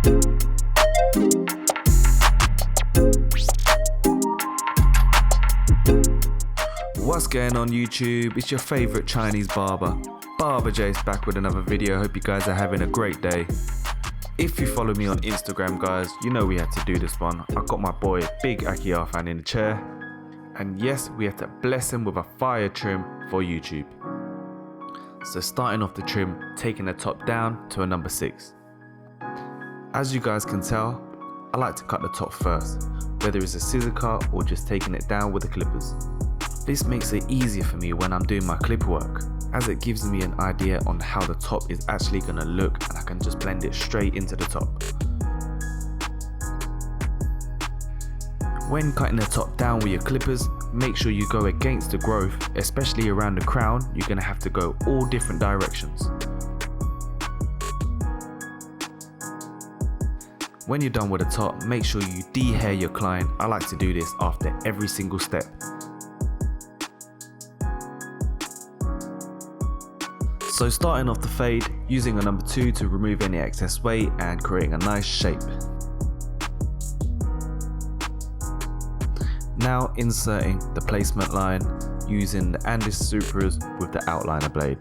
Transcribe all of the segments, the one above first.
What's going on YouTube? It's your favorite Chinese barber, Barber Jase, back with another video. Hope you guys are having a great day. If you follow me on Instagram, guys, you know we had to do this one. I got my boy Big Akiar fan in the chair, and yes, we had to bless him with a fire trim for YouTube. So starting off the trim, taking the top down to a number 6. As you guys can tell, I like to cut the top first, whether it's a scissor cut or just taking it down with the clippers. This makes it easier for me when I'm doing my clip work, as it gives me an idea on how the top is actually going to look, and I can just blend it straight into the top. When cutting the top down with your clippers, make sure you go against the growth, especially around the crown. You're going to have to go all different directions. When you're done with the top, make sure you de-hair your client. I like to do this after every single step. So starting off the fade, using a number 2 to remove any excess weight and creating a nice shape. Now inserting the placement line using the Andes Supras with the outliner blade.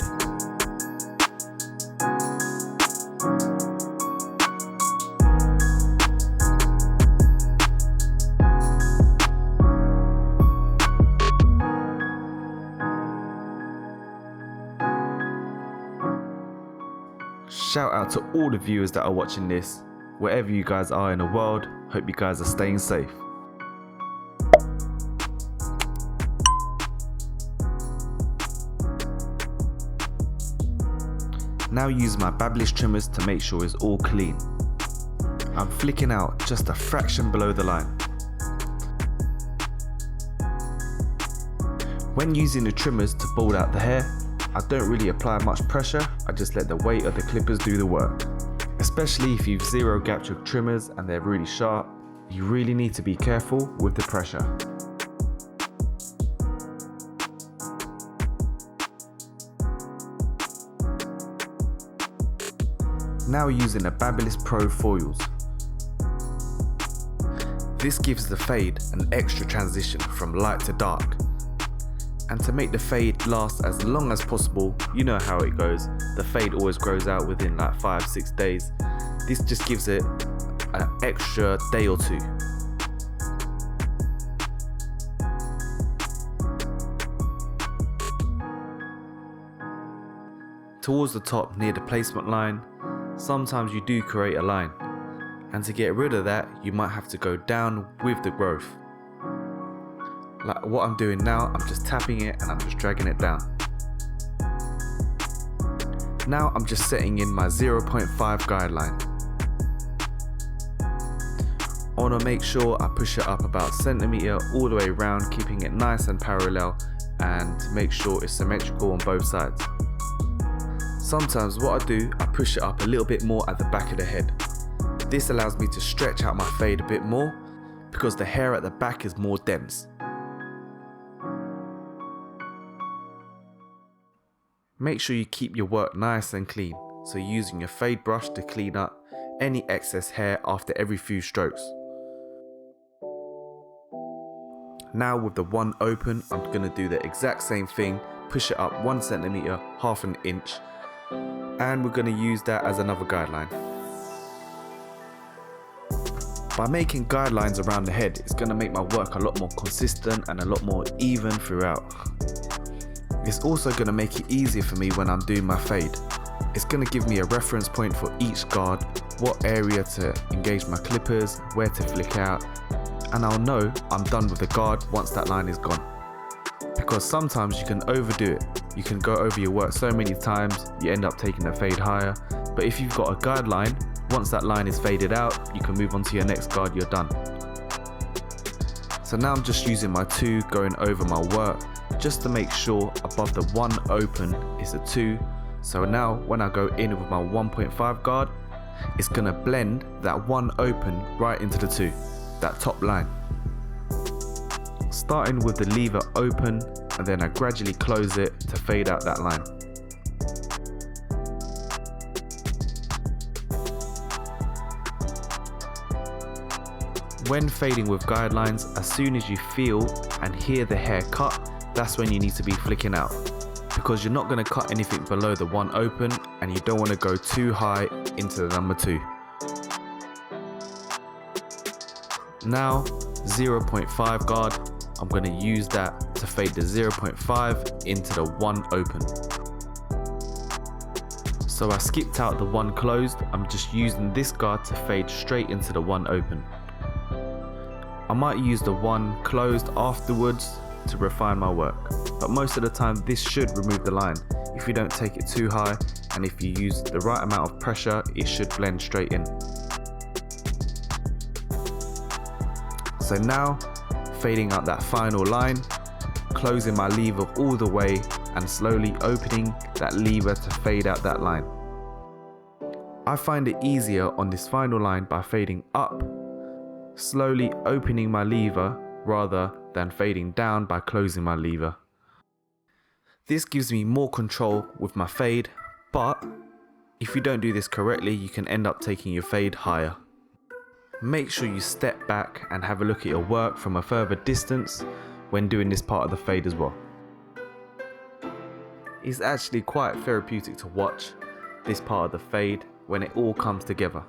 Shout out to all the viewers that are watching this. Wherever you guys are in the world, hope you guys are staying safe. Now use my Babyliss trimmers to make sure it's all clean. I'm flicking out just a fraction below the line. When using the trimmers to bald out the hair, I don't really apply much pressure, I just let the weight of the clippers do the work. Especially if you've zero gap chuck trimmers and they're really sharp, you really need to be careful with the pressure. Now using the Babyliss Pro foils. This gives the fade an extra transition from light to dark. And to make the fade last as long as possible, you know how it goes, the fade always grows out within like 5-6 days. This just gives it an extra day or 2. Towards the top near the placement line, sometimes you do create a line, and to get rid of that you might have to go down with the growth. Like what I'm doing now, I'm just tapping it and I'm just dragging it down. Now I'm just setting in my 0.5 guideline. I want to make sure I push it up about a centimeter all the way around, keeping it nice and parallel, and make sure it's symmetrical on both sides. Sometimes what I do, I push it up a little bit more at the back of the head. This allows me to stretch out my fade a bit more because the hair at the back is more dense. Make sure you keep your work nice and clean, so using your fade brush to clean up any excess hair after every few strokes. Now with the one open, I'm going to do the exact same thing, push it up 1 centimeter, half an inch, and we're going to use that as another guideline. By making guidelines around the head, it's going to make my work a lot more consistent and a lot more even throughout. It's also going to make it easier for me when I'm doing my fade. It's going to give me a reference point for each guard, what area to engage my clippers, where to flick out, and I'll know I'm done with the guard once that line is gone. Because sometimes you can overdo it. You can go over your work so many times, you end up taking the fade higher, but if you've got a guideline, once that line is faded out, you can move on to your next guard, you're done. So now I'm just using my 2 going over my work, just to make sure above the 1 open is a 2. So now when I go in with my 1.5 guard, it's going to blend that 1 open right into the 2, that top line. Starting with the lever open, and then I gradually close it to fade out that line. When fading with guidelines, as soon as you feel and hear the hair cut, that's when you need to be flicking out, because you're not going to cut anything below the one open and you don't want to go too high into the number 2. Now 0.5 guard, I'm going to use that to fade the 0.5 into the one open. So I skipped out the one closed, I'm just using this guard to fade straight into the one open. I might use the one closed afterwards to refine my work, but most of the time this should remove the line if you don't take it too high, and if you use the right amount of pressure it should blend straight in. So now fading out that final line, closing my lever all the way and slowly opening that lever to fade out that line. I find it easier on this final line by fading up, slowly opening my lever rather than fading down by closing my lever. This gives me more control with my fade, but if you don't do this correctly you can end up taking your fade higher. Make sure you step back and have a look at your work from a further distance when doing this part of the fade as well. It's actually quite therapeutic to watch this part of the fade when it all comes together.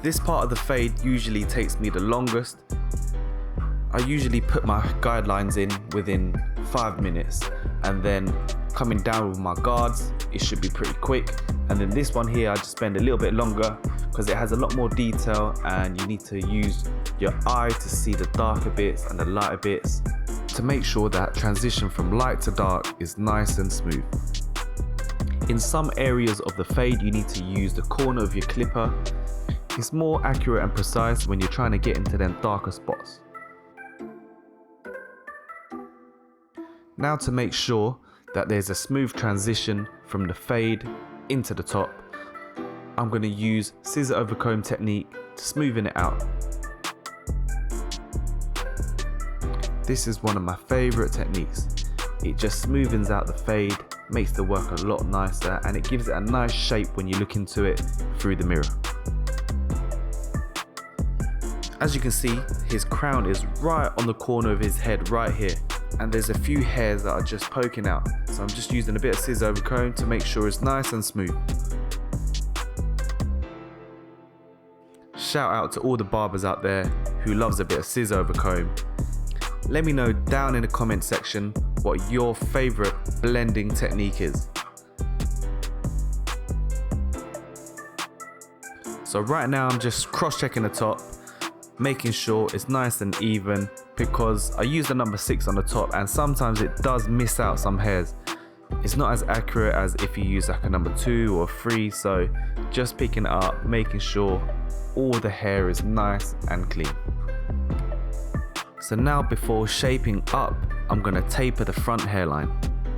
This part of the fade usually takes me the longest. I usually put my guidelines in within 5 minutes, and then coming down with my guards, it should be pretty quick. And then this one here, I just spend a little bit longer because it has a lot more detail and you need to use your eye to see the darker bits and the lighter bits to make sure that transition from light to dark is nice and smooth. In some areas of the fade, you need to use the corner of your clipper. It's more accurate and precise when you're trying to get into them darker spots. Now, to make sure that there's a smooth transition from the fade into the top, I'm going to use scissor over comb technique to smoothen it out. This is one of my favorite techniques. It just smoothens out the fade, makes the work a lot nicer, and it gives it a nice shape when you look into it through the mirror. As you can see, his crown is right on the corner of his head right here, and there's a few hairs that are just poking out, so I'm just using a bit of scissor over comb to make sure it's nice and smooth. Shout out to all the barbers out there who loves a bit of scissor over comb. Let me know down in the comment section what your favorite blending technique is. So right now I'm just cross-checking the top, making sure it's nice and even, because I use the number 6 on the top and sometimes it does miss out some hairs. It's not as accurate as if you use like a number 2 or 3, so just picking it up, making sure all the hair is nice and clean. So now, before shaping up, I'm going to taper the front hairline.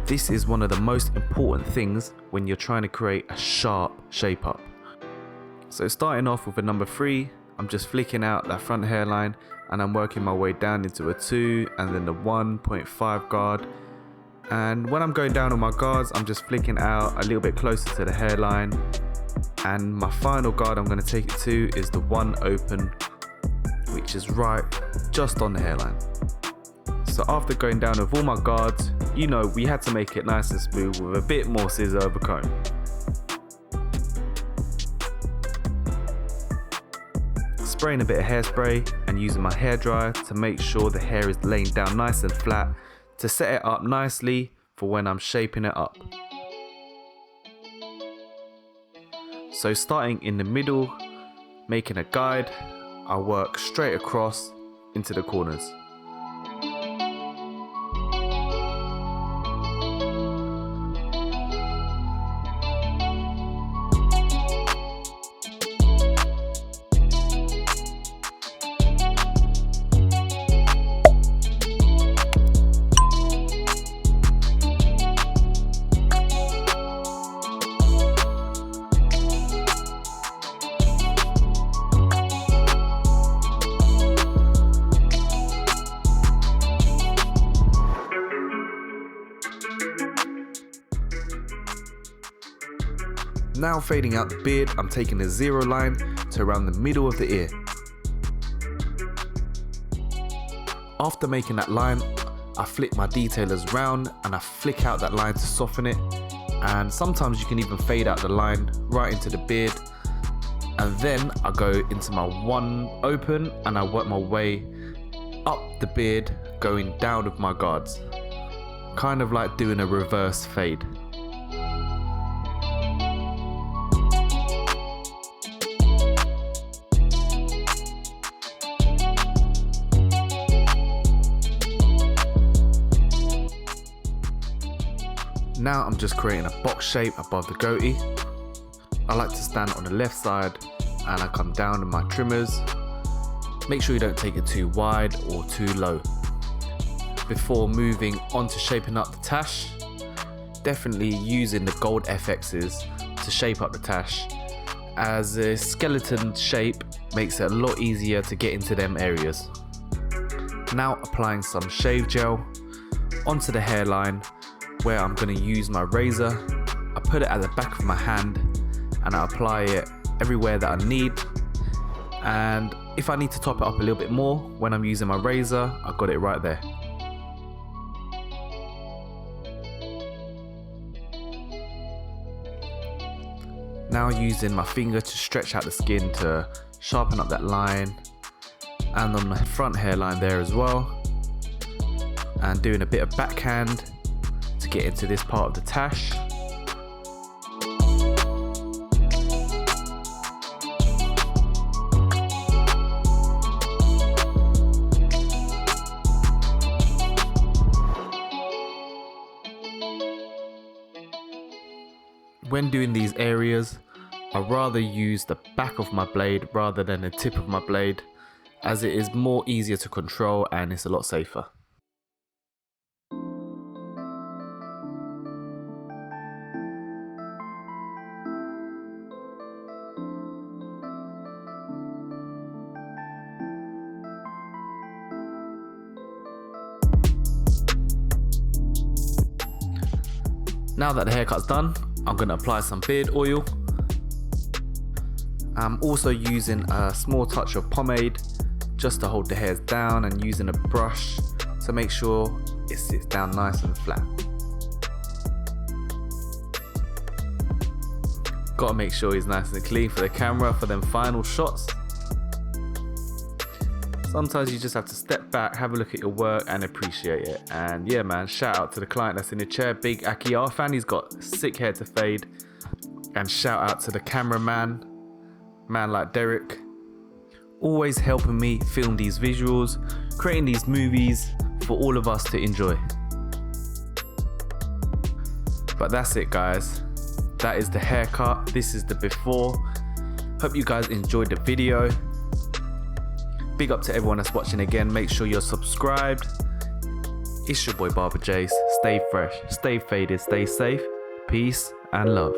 This is one of the most important things when you're trying to create a sharp shape up. So starting off with a number 3, I'm just flicking out that front hairline and I'm working my way down into a 2 and then the 1.5 guard. And when I'm going down on my guards, I'm just flicking out a little bit closer to the hairline. And my final guard I'm going to take it to is the 1 open, which is right just on the hairline. So after going down with all my guards, you know, we had to make it nice and smooth with a bit more scissor over comb. Spraying a bit of hairspray and using my hairdryer to make sure the hair is laying down nice and flat to set it up nicely for when I'm shaping it up. So starting in the middle, making a guide, I work straight across into the corners. Now fading out the beard, I'm taking a zero line to around the middle of the ear. After making that line, I flick my detailers round and I flick out that line to soften it. And sometimes you can even fade out the line right into the beard. And then I go into my one open and I work my way up the beard, going down with my guards. Kind of like doing a reverse fade. Now I'm just creating a box shape above the goatee. I like to stand on the left side and I come down with my trimmers. Make sure you don't take it too wide or too low. Before moving on to shaping up the tash, definitely using the gold FXs to shape up the tash, as a skeleton shape makes it a lot easier to get into them areas. Now applying some shave gel onto the hairline, where I'm going to use my razor. I put it at the back of my hand and I apply it everywhere that I need. And if I need to top it up a little bit more when I'm using my razor, I've got it right there. Now using my finger to stretch out the skin to sharpen up that line, and on the front hairline there as well, and doing a bit of backhand to get into this part of the tash. When doing these areas, I rather use the back of my blade rather than the tip of my blade, as it is more easier to control and it's a lot safer. Now that the haircut's done, I'm going to apply some beard oil. I'm also using a small touch of pomade just to hold the hairs down, and using a brush to make sure it sits down nice and flat. Gotta make sure he's nice and clean for the camera for them final shots. Sometimes you just have to step back, have a look at your work and appreciate it. And yeah man, shout out to the client that's in the chair, Big Aki fan. He's got sick hair to fade. And shout out to the cameraman, man like Derek, always helping me film these visuals, creating these movies for all of us to enjoy. But that's it guys, that is the haircut. This is the before. Hope you guys enjoyed the video. Big up to everyone that's watching again. Make sure you're subscribed. It's your boy Barber Jase. Stay fresh, stay faded, stay safe. Peace and love.